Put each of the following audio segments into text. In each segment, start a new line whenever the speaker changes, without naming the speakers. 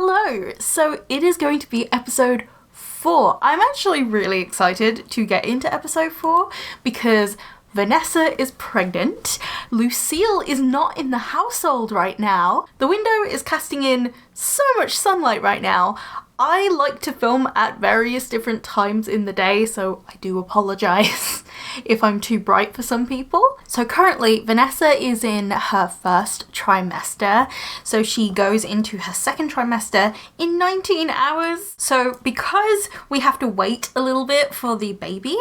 Hello! So it is going to be episode 4. I'm actually really excited to get into episode 4 because Vanessa is pregnant, Lucille is not in the household right now, the window is casting in so much sunlight right now. I like to film at various different times in the day, so I do apologise if I'm too bright for some people. So currently, Vanessa is in her first trimester, so she goes into her second trimester in 19 hours. So because we have to wait a little bit for the baby,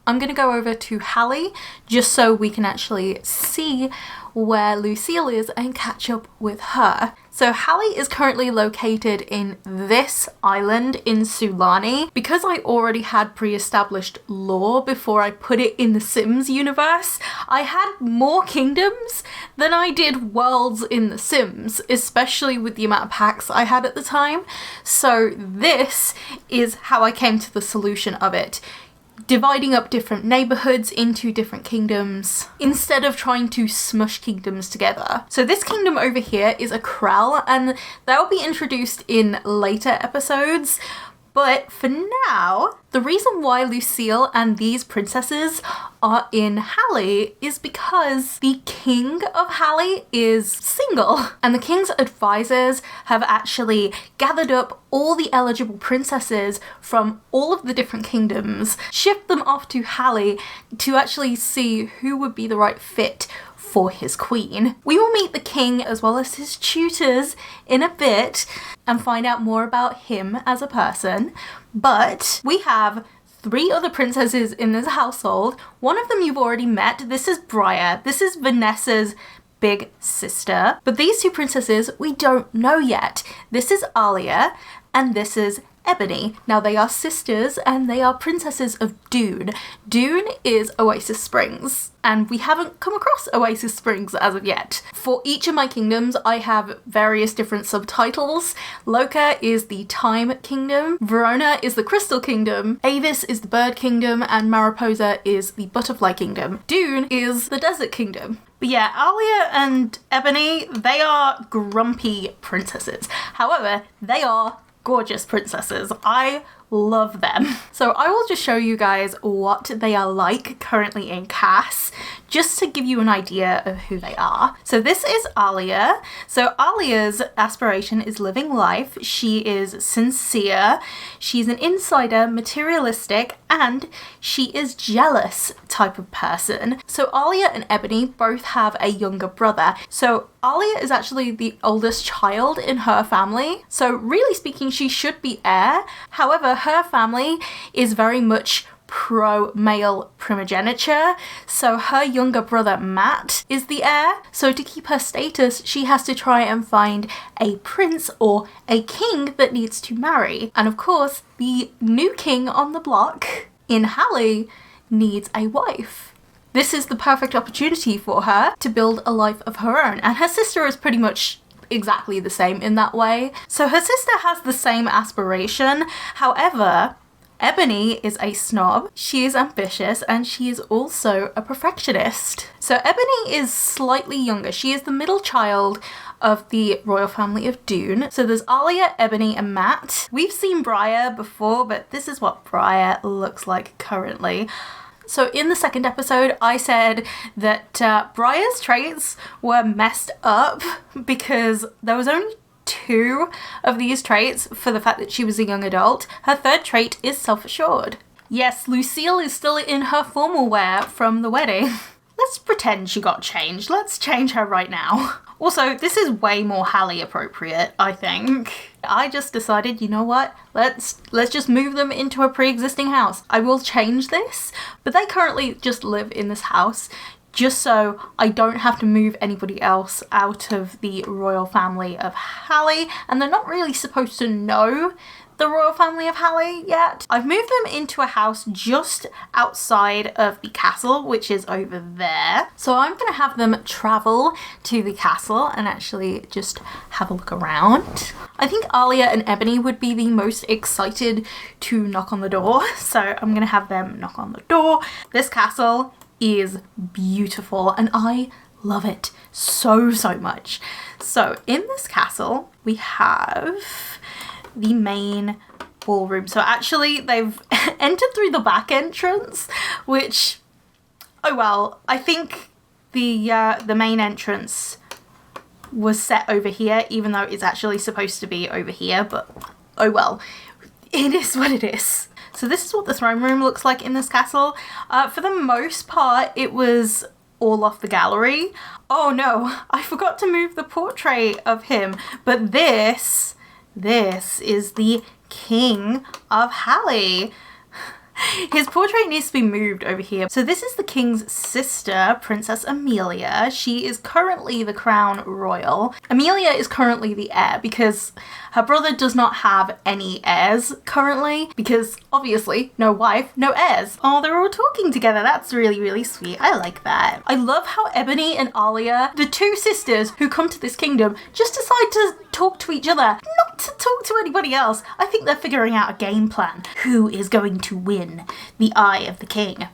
I'm going to go over to Hallie just so we can actually see where Lucille is and catch up with her. So Hallie is currently located in this island in Sulani. Because I already had pre-established lore before I put it in the Sims universe, I had more kingdoms than I did worlds in the Sims, especially with the amount of packs I had at the time. So this is how I came to the solution of it. Dividing up different neighborhoods into different kingdoms instead of trying to smush kingdoms together. So this kingdom over here is a Krell, and that will be introduced in later episodes. But for now, the reason why Lucille and these princesses are in Hallie is because the king of Hallie is single. And the king's advisors have actually gathered up all the eligible princesses from all of the different kingdoms, shipped them off to Hallie to actually see who would be the right fit for his queen. We will meet the king as well as his tutors in a bit and find out more about him as a person. But we have 3 other princesses in this household. One of them you've already met. This is Briar. This is Vanessa's big sister. But these 2 princesses we don't know yet. This is Alia and this is Ebony. Now they are sisters and they are princesses of Dune. Dune is Oasis Springs, and we haven't come across Oasis Springs as of yet. For each of my kingdoms I have various different subtitles. Loka is the Time Kingdom, Verona is the Crystal Kingdom, Avis is the Bird Kingdom, and Mariposa is the Butterfly Kingdom. Dune is the Desert Kingdom. But yeah, Alia and Ebony, they are grumpy princesses. However, they are gorgeous princesses. I love them. So I will just show you guys what they are like currently in Cass, just to give you an idea of who they are. So this is Alia. So Alia's aspiration is living life. She is sincere, she's an insider, materialistic, and she is jealous type of person. So Alia and Ebony both have a younger brother. So Alia is actually the oldest child in her family. So really speaking, she should be heir. However, her family is very much pro-male primogeniture, so her younger brother Matt is the heir. So to keep her status, she has to try and find a prince or a king that needs to marry. And of course, the new king on the block in Hallie needs a wife. This is the perfect opportunity for her to build a life of her own, and her sister is pretty much exactly the same in that way. So her sister has the same aspiration. However, Ebony is a snob, she is ambitious, and she is also a perfectionist. So Ebony is slightly younger. She is the middle child of the royal family of Dune. So there's Alia, Ebony, and Matt. We've seen Briar before, but this is what Briar looks like currently. So in the second episode, I said that Briar's traits were messed up because there was only 2 of these traits for the fact that she was a young adult. Her third trait is self-assured. Yes, Lucille is still in her formal wear from the wedding. Let's pretend she got changed. Let's change her right now. Also, this is way more Hallie appropriate, I think. I just decided, you know what? Let's just move them into a pre-existing house. I will change this, but they currently just live in this house just so I don't have to move anybody else out of the royal family of Hallie, and they're not really supposed to know the royal family of Hallie yet. I've moved them into a house just outside of the castle, which is over there. So I'm going to have them travel to the castle and actually just have a look around. I think Alia and Ebony would be the most excited to knock on the door. So I'm going to have them knock on the door. This castle is beautiful and I Love it so, so much. So in this castle, we have the main ballroom. So actually they've entered through the back entrance, which, oh well, I think the main entrance was set over here, even though it's actually supposed to be over here, but oh well, it is what it is. So this is what the throne room looks like in this castle. For the most part, it was all off the gallery. Oh no, I forgot to move the portrait of him, but this is the King of Halley. His portrait needs to be moved over here. So this is the king's sister, Princess Amelia. She is currently the crown royal. Amelia is currently the heir because her brother does not have any heirs currently because obviously no wife, no heirs. Oh, they're all talking together. That's really, really sweet. I like that. I love how Ebony and Alia, the two sisters who come to this kingdom, just decide to talk to each other, not to talk to anybody else. I think they're figuring out a game plan. Who is going to win the eye of the king?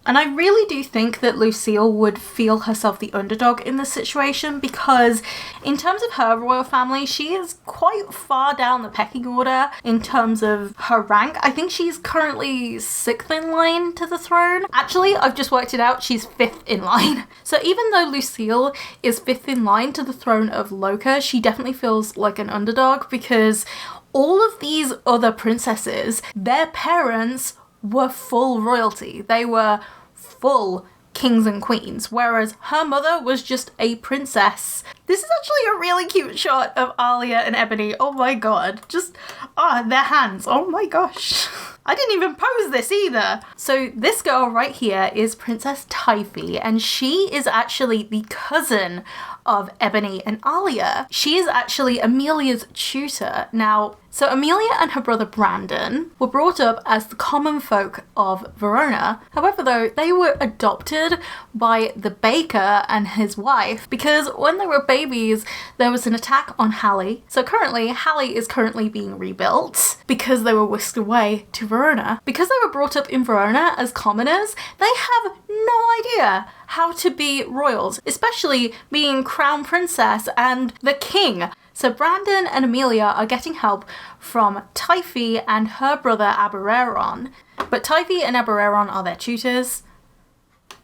And I really do think that Lucille would feel herself the underdog in this situation because in terms of her royal family, she is quite far down the pecking order in terms of her rank. I think she's currently 6th in line to the throne. Actually, I've just worked it out, she's 5th in line. So even though Lucille is 5th in line to the throne of Loca, she definitely feels like an underdog because all of these other princesses, their parents were full royalty. They were full kings and queens, whereas her mother was just a princess. This is actually a really cute shot of Alia and Ebony. Oh my god. Just, their hands. Oh my gosh. I didn't even pose this either. So this girl right here is Princess Typhy, and she is actually the cousin of Ebony and Alia. She is actually Amelia's tutor. Now, so Amelia and her brother Brandon were brought up as the common folk of Verona. However, though, they were adopted by the baker and his wife because when they were babies, there was an attack on Halley. So currently, Halley is currently being rebuilt because they were whisked away to Verona. Because they were brought up in Verona as commoners, they have no idea how to be royals, especially being crown princess and the king. So Brandon and Amelia are getting help from Typhy and her brother Abereron. But Typhy and Abereron are their tutors,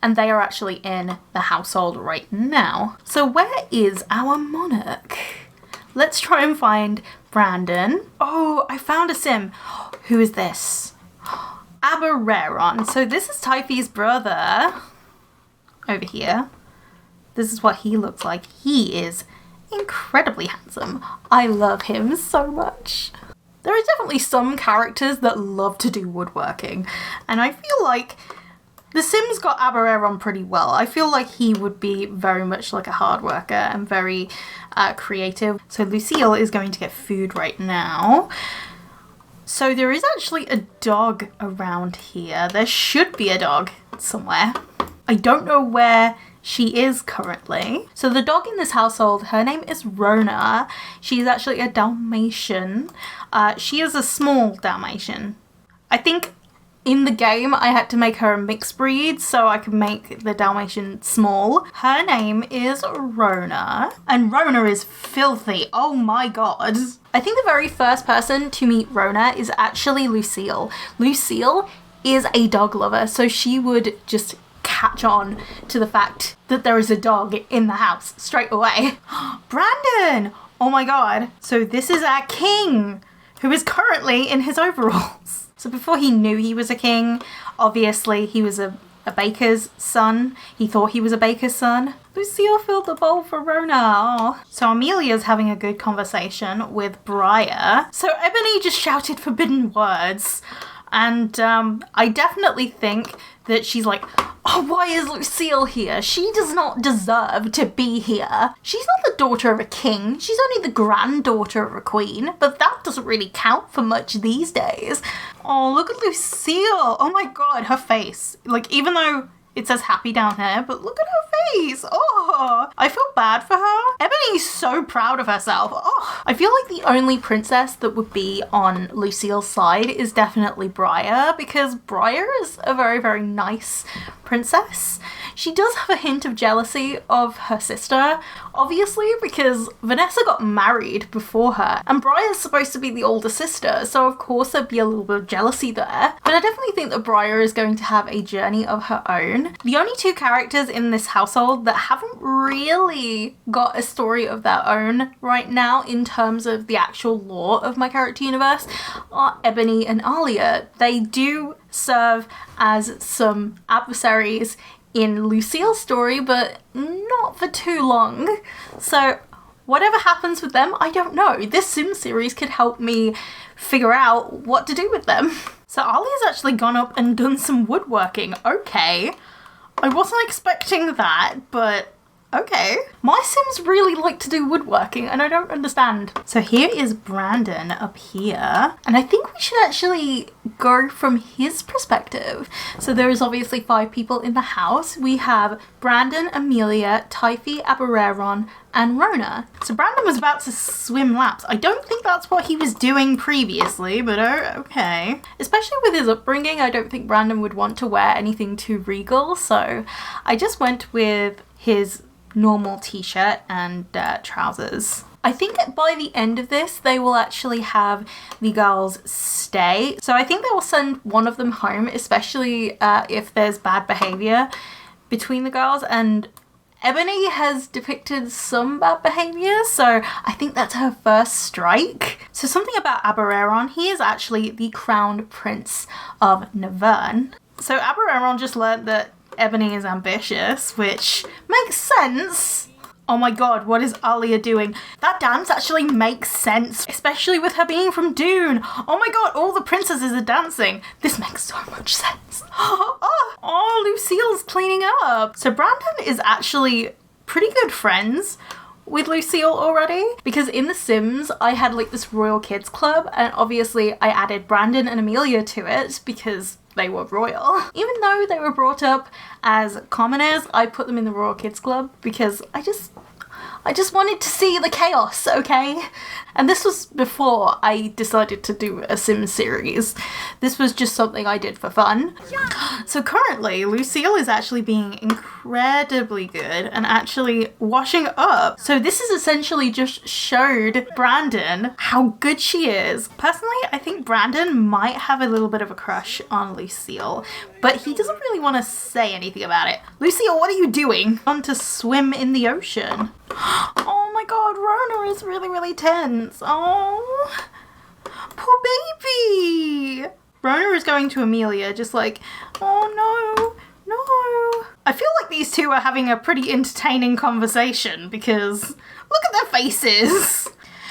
and they are actually in the household right now. So where is our monarch? Let's try and find Brandon. Oh, I found a sim. Who is this? Abereron. So this is Typhy's brother over here. This is what he looks like. He is incredibly handsome. I love him so much. There are definitely some characters that love to do woodworking, and I feel like The Sims got Abereron pretty well. I feel like he would be very much like a hard worker and very creative. So Lucille is going to get food right now. So there is actually a dog around here. There should be a dog somewhere. I don't know where she is currently. So the dog in this household, her name is Rona. She's actually a Dalmatian. She is a small Dalmatian. I think in the game I had to make her a mixed breed so I could make the Dalmatian small. Her name is Rona, and Rona is filthy. Oh my god. I think the very first person to meet Rona is actually Lucille. Lucille is a dog lover, so she would just catch on to the fact that there is a dog in the house straight away. Brandon! Oh my god. So this is our king, who is currently in his overalls. So before he knew he was a king, obviously he was a baker's son. He thought he was a baker's son. Lucille filled the bowl for Rona. Aww. So Amelia's having a good conversation with Briar. So Ebony just shouted forbidden words. And I definitely think that she's like, oh, why is Lucille here? She does not deserve to be here. She's not the daughter of a king. She's only the granddaughter of a queen. But that doesn't really count for much these days. Oh, look at Lucille. Oh my god, her face. Like, even though it says happy down here, but look at her face. Oh, I feel bad for her. Ebony's so proud of herself. Oh, I feel like the only princess that would be on Lucille's side is definitely Briar, because Briar is a very, very nice princess. She does have a hint of jealousy of her sister, obviously, because Vanessa got married before her, and Briar's supposed to be the older sister, so of course there'd be a little bit of jealousy there. But I definitely think that Briar is going to have a journey of her own. The only two characters in this household that haven't really got a story of their own right now in terms of the actual lore of my character universe are Ebony and Alia. They do serve as some adversaries in Lucille's story, but not for too long. So whatever happens with them, I don't know. This Sim series could help me figure out what to do with them. So Alia's actually gone up and done some woodworking. Okay. I wasn't expecting that, but okay. My Sims really like to do woodworking and I don't understand. So here is Brandon up here. And I think we should actually go from his perspective. So there is obviously 5 people in the house. We have Brandon, Amelia, Typhi, Abereron, and Rona. So Brandon was about to swim laps. I don't think that's what he was doing previously, but okay. Especially with his upbringing, I don't think Brandon would want to wear anything too regal. So I just went with his normal t-shirt and trousers. I think by the end of this, they will actually have the girls stay. So I think they will send one of them home, especially if there's bad behavior between the girls. And Ebony has depicted some bad behavior, so I think that's her first strike. So something about Abereron, he is actually the crowned prince of Navern. So Abereron just learned that Ebony is ambitious, which makes sense. Oh my god, what is Alia doing? That dance actually makes sense, especially with her being from Dune. Oh my god, all the princesses are dancing. This makes so much sense. Oh, Lucille's cleaning up. So Brandon is actually pretty good friends with Lucille already, because in The Sims I had like this royal kids club, and obviously I added Brandon and Amelia to it because they were royal. Even though they were brought up as commoners, I put them in the royal kids club because I just wanted to see the chaos, okay? And this was before I decided to do a Sim series. This was just something I did for fun. So currently, Lucille is actually being incredibly good and actually washing up. So this is essentially just showed Brandon how good she is. Personally, I think Brandon might have a little bit of a crush on Lucille, but he doesn't really want to say anything about it. Lucille, what are you doing? Want to swim in the ocean? Oh my god, Rona is really, really tense. Oh, poor baby. Rona is going to Amelia, just like, oh no. I feel like these two are having a pretty entertaining conversation because look at their faces.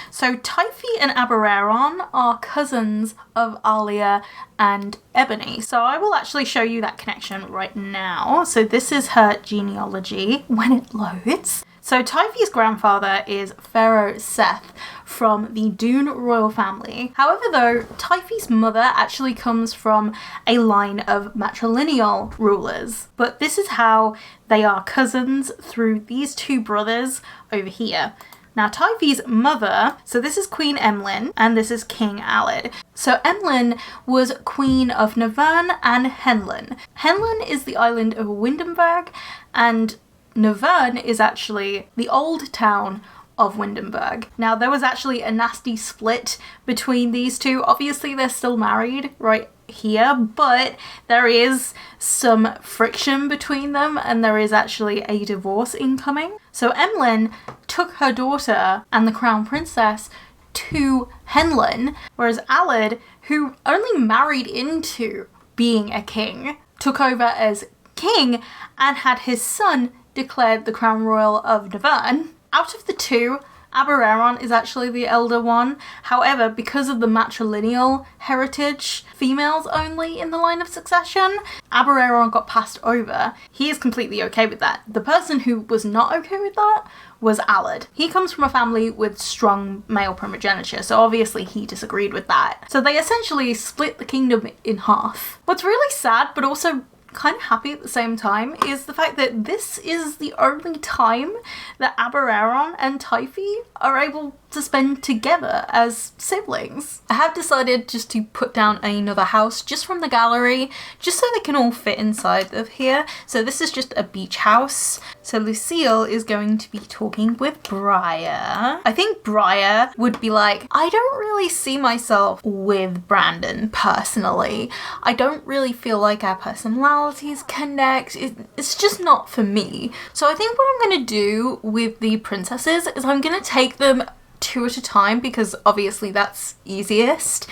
So Typhi and Abereron are cousins of Alia and Ebony. So I will actually show you that connection right now. So this is her genealogy when it loads. So Typhi's grandfather is Pharaoh Seth from the Dune royal family. However though, Typhi's mother actually comes from a line of matrilineal rulers. But this is how they are cousins through these two brothers over here. Now Typhi's mother, so this is Queen Emlyn and this is King Aled. So Emlyn was Queen of Navern and Henlin. Henlin is the island of Windenburg and Navern is actually the old town of Windenburg. Now there was actually a nasty split between these two. Obviously they're still married right here, but there is some friction between them and there is actually a divorce incoming. So Emlyn took her daughter and the crown princess to Henlin, whereas Aled, who only married into being a king, took over as king and had his son declared the crown royal of Navern. Out of the two, Abereron is actually the elder one. However, because of the matrilineal heritage, females only in the line of succession, Abereron got passed over. He is completely okay with that. The person who was not okay with that was Aled. He comes from a family with strong male primogeniture, so obviously he disagreed with that. So they essentially split the kingdom in half. What's really sad, but also kind of happy at the same time, is the fact that this is the only time that Abereron and Typhi are able to spend together as siblings. I have decided just to put down another house just from the gallery, just so they can all fit inside of here. So this is just a beach house. So Lucille is going to be talking with Briar. I think Briar would be like, I don't really see myself with Brandon personally. I don't really feel like our personalities connect. It's just not for me. So I think what I'm going to do with the princesses is I'm going to take them two at a time, because obviously that's easiest,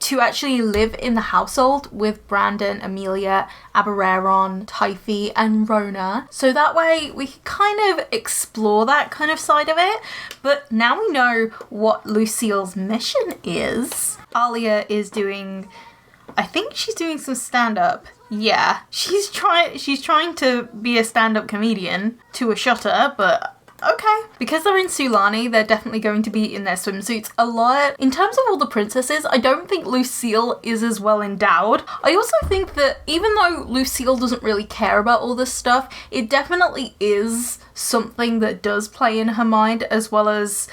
to actually live in the household with Brandon, Amelia, Abereron, Typhy and Rona. So that way we can kind of explore that kind of side of it. But now we know what Lucille's mission is. Alia is doing, I think she's doing some stand-up. Yeah, she's trying to be a stand-up comedian to a shutter, but okay. Because they're in Sulani, they're definitely going to be in their swimsuits a lot. In terms of all the princesses, I don't think Lucille is as well endowed. I also think that even though Lucille doesn't really care about all this stuff, it definitely is something that does play in her mind as well as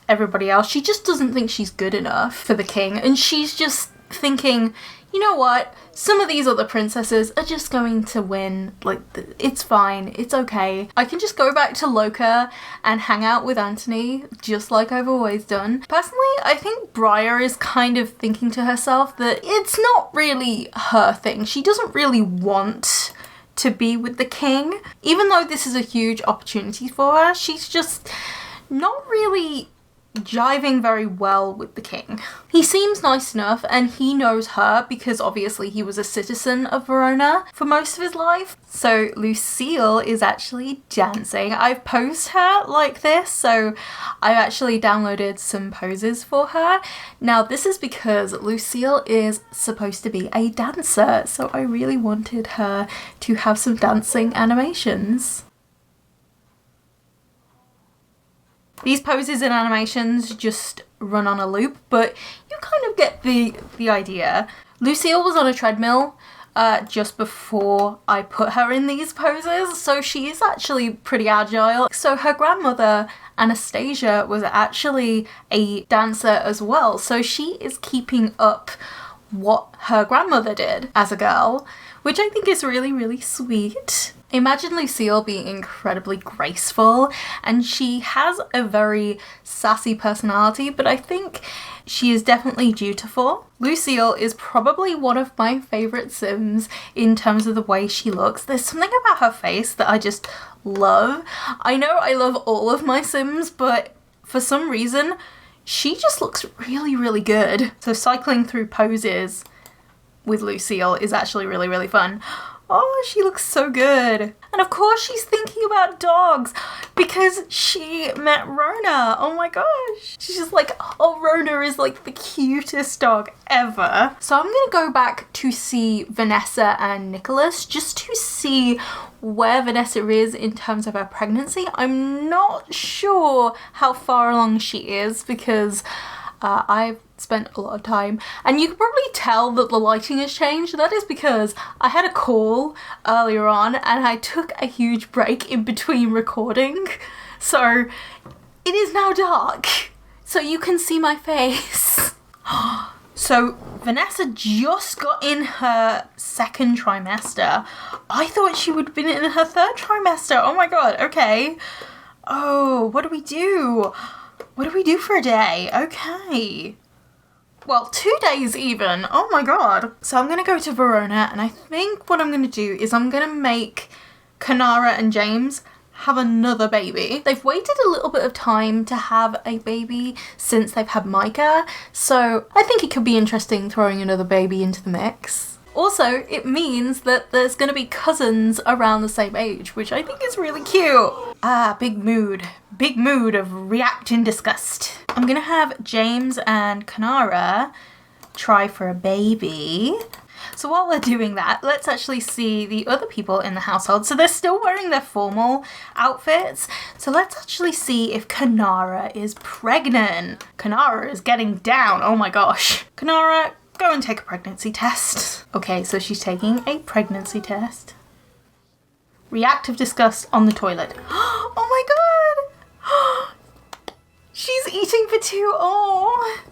everybody else. She just doesn't think she's good enough for the king, and she's just thinking, you know what? Some of these other princesses are just going to win. Like, it's fine. It's okay. I can just go back to Loca and hang out with Anthony, just like I've always done. Personally, I think Briar is kind of thinking to herself that it's not really her thing. She doesn't really want to be with the king. Even though this is a huge opportunity for her, she's just not really jiving very well with the king. He seems nice enough and he knows her because obviously he was a citizen of Verona for most of his life. So Lucille is actually dancing. I've posed her like this, so I've actually downloaded some poses for her. Now this is because Lucille is supposed to be a dancer, so I really wanted her to have some dancing animations. These poses and animations just run on a loop, but you kind of get the idea. Lucille was on a treadmill just before I put her in these poses, so she is actually pretty agile. So her grandmother, Anastasia, was actually a dancer as well, so she is keeping up what her grandmother did as a girl, which I think is really, really sweet. Imagine Lucille being incredibly graceful, and she has a very sassy personality, but I think she is definitely dutiful. Lucille is probably one of my favourite Sims in terms of the way she looks. There's something about her face that I just love. I know I love all of my Sims, but for some reason, she just looks really, really good. So cycling through poses with Lucille is actually really, really fun. Oh, she looks so good. And of course she's thinking about dogs because she met Rona. Oh my gosh. She's just like, oh, Rona is like the cutest dog ever. So I'm gonna go back to see Vanessa and Nicholas just to see where Vanessa is in terms of her pregnancy. I'm not sure how far along she is because I've spent a lot of time, and you can probably tell that the lighting has changed. That is because I had a call earlier on and I took a huge break in between recording, so it is now dark so you can see my face. So Vanessa just got in her second trimester. I thought she would have been in her third trimester. Oh my god. Okay. Oh, what do we do? What do we do for a day? Okay. Well, 2 days even. Oh my god. So I'm going to go to Verona, and I think what I'm going to do is I'm going to make Canara and James have another baby. They've waited a little bit of time to have a baby since they've had Micah, so I think it could be interesting throwing another baby into the mix. Also, it means that there's going to be cousins around the same age, which I think is really cute. Ah, big mood. Big mood of react in disgust. I'm going to have James and Canara try for a baby. So while we're doing that, let's actually see the other people in the household. So they're still wearing their formal outfits. So let's actually see if Canara is pregnant. Canara is getting down. Oh my gosh. Canara, go and take a pregnancy test. Okay, so she's taking a pregnancy test. Reactive disgust on the toilet. Oh my god! She's eating for two. Oh,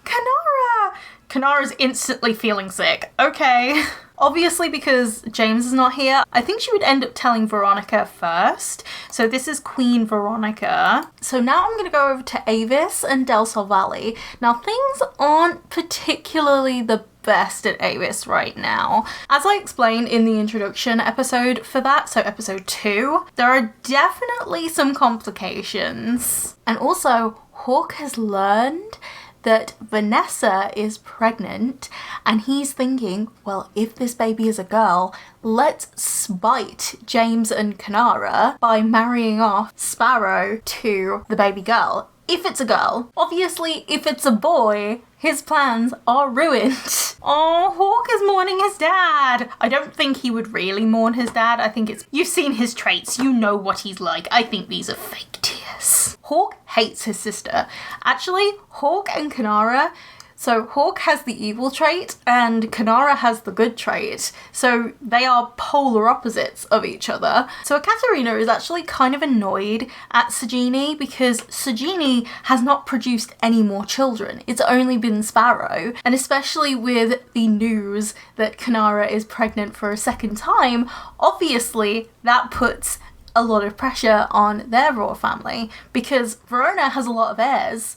Canara. Canara's instantly feeling sick. Okay. Obviously, because James is not here, I think she would end up telling Veronica first. So this is Queen Veronica. So now I'm going to go over to Avis and Del Sol Valley. Now, things aren't particularly the best at Avis right now. As I explained in the introduction episode for that, so episode 2, there are definitely some complications. And also, Hawk has learned that Vanessa is pregnant, and he's thinking, well, if this baby is a girl, let's spite James and Canara by marrying off Sparrow to the baby girl. If it's a girl. Obviously, if it's a boy, his plans are ruined. Oh, Hawk is mourning his dad. I don't think he would really mourn his dad. I think you've seen his traits. You know what he's like. I think these are fake tears. Hawk hates his sister. Actually, Hawk and Canara, so Hawk has the evil trait and Canara has the good trait. So they are polar opposites of each other. So Ekaterina is actually kind of annoyed at Jeannie because Jeannie has not produced any more children. It's only been Sparrow. And especially with the news that Canara is pregnant for a second time, obviously that puts a lot of pressure on their royal family because Rona has a lot of heirs,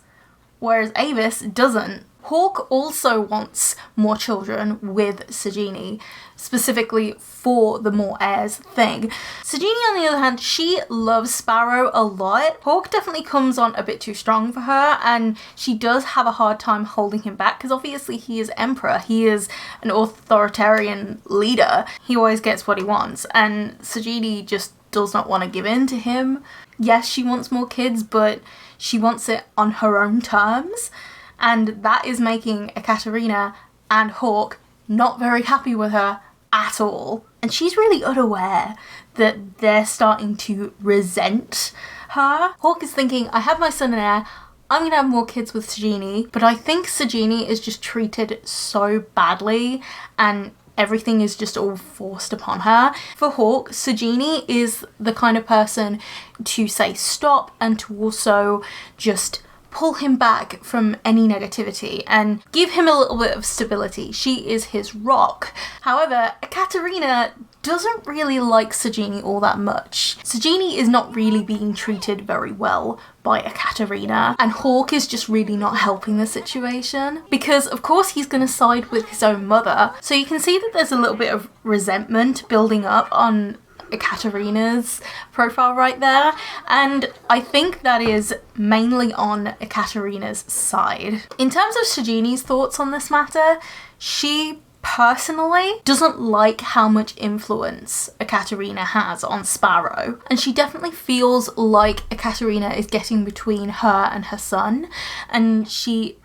whereas Avis doesn't. Hawk also wants more children with Jeannie, specifically for the more heirs thing. Jeannie, on the other hand, she loves Sparrow a lot. Hawk definitely comes on a bit too strong for her, and she does have a hard time holding him back because obviously he is emperor. He is an authoritarian leader. He always gets what he wants, and Jeannie just does not want to give in to him. Yes, she wants more kids, but she wants it on her own terms. And that is making Ekaterina and Hawk not very happy with her at all. And she's really unaware that they're starting to resent her. Hawk is thinking, I have my son and heir, I'm going to have more kids with Jeannie. But I think Jeannie is just treated so badly and everything is just all forced upon her. For Hawk, Jeannie is the kind of person to say stop and to also just pull him back from any negativity and give him a little bit of stability. She is his rock. However, Ekaterina doesn't really like Jeannie all that much. Jeannie is not really being treated very well by Ekaterina, and Hawk is just really not helping the situation because of course he's going to side with his own mother. So you can see that there's a little bit of resentment building up on Ekaterina's profile right there, and I think that is mainly on Ekaterina's side. In terms of Jeannie's thoughts on this matter, she personally doesn't like how much influence Ekaterina has on Sparrow, and she definitely feels like Ekaterina is getting between her and her son, and she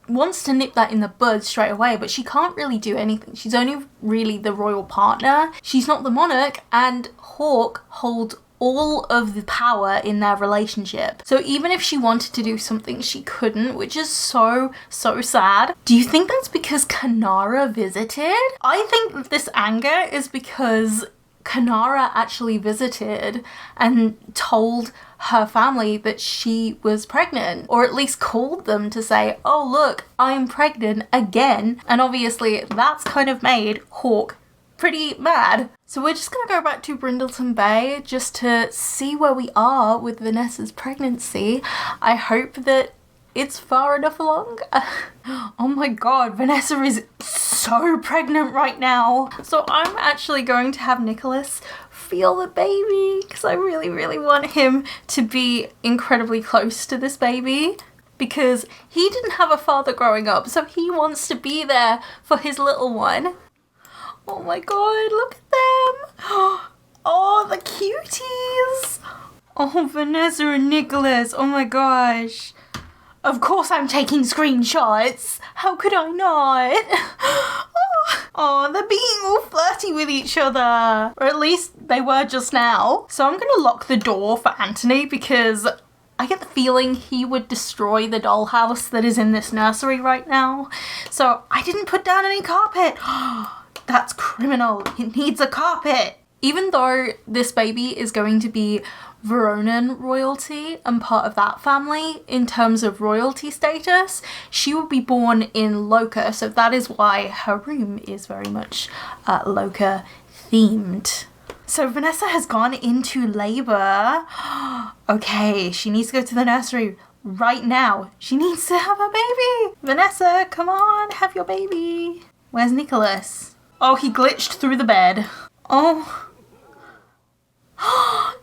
wants to nip that in the bud straight away, but she can't really do anything. She's only really the royal partner. She's not the monarch, and Hawk holds all of the power in their relationship. So even if she wanted to do something, she couldn't, which is so sad. Do you think that's because Canara visited? I think that this anger is because Canara actually visited and told her family that she was pregnant, or at least called them to say, oh look, I'm pregnant again. And obviously that's kind of made Hawk pretty mad. So we're just gonna go back to Brindleton Bay just to see where we are with Vanessa's pregnancy. I hope that it's far enough along. Oh my god, Vanessa is so pregnant right now. So I'm actually going to have Nicholas feel the baby because I really want him to be incredibly close to this baby because he didn't have a father growing up, so he wants to be there for his little one. Oh my god, look at them. Oh, the cuties. Oh, Vanessa and Nicholas. Oh my gosh. Of course I'm taking screenshots. How could I not? Oh, they're being all flirty with each other. Or at least they were just now. So I'm going to lock the door for Anthony because I get the feeling he would destroy the dollhouse that is in this nursery right now. So I didn't put down any carpet. That's criminal. It needs a carpet. Even though this baby is going to be Veronan royalty and part of that family in terms of royalty status. She will be born in Loca, so that is why her room is very much Loca themed. So Vanessa has gone into labor. Okay, she needs to go to the nursery right now. She needs to have a baby. Vanessa, come on, have your baby. Where's Nicholas? Oh, he glitched through the bed. Oh.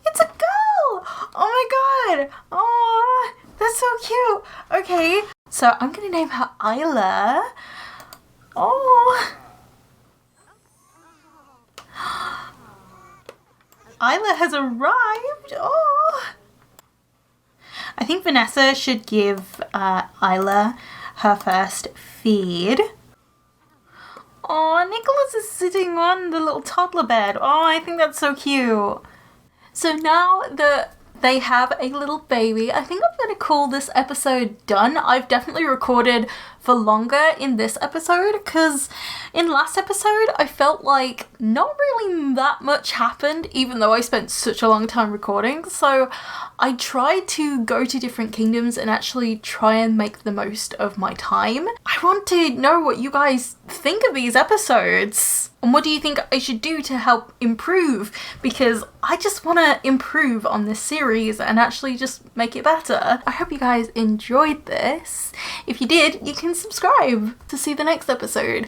It's a girl! Oh my god! Oh, that's so cute. Okay, so I'm gonna name her Isla. Oh. Isla has arrived. Oh. I think Vanessa should give Isla her first feed. Oh, Nicholas is sitting on the little toddler bed. Oh, I think that's so cute. So now that they have a little baby, I think I'm going to call this episode done. I've definitely recorded for longer in this episode because in last episode I felt like not really that much happened, even though I spent such a long time recording. So I tried to go to different kingdoms and actually try and make the most of my time. I want to know what you guys think of these episodes. And what do you think I should do to help improve? Because I just want to improve on this series and actually just make it better. I hope you guys enjoyed this. If you did, you can subscribe to see the next episode.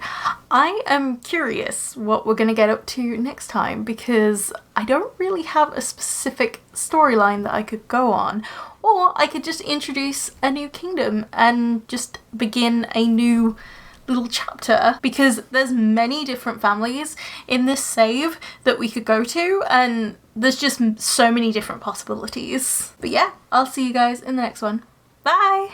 I am curious what we're going to get up to next time because I don't really have a specific storyline that I could go on. Or I could just introduce a new kingdom and just begin a new little chapter, because there's many different families in this save that we could go to and there's just so many different possibilities. But yeah, I'll see you guys in the next one. Bye!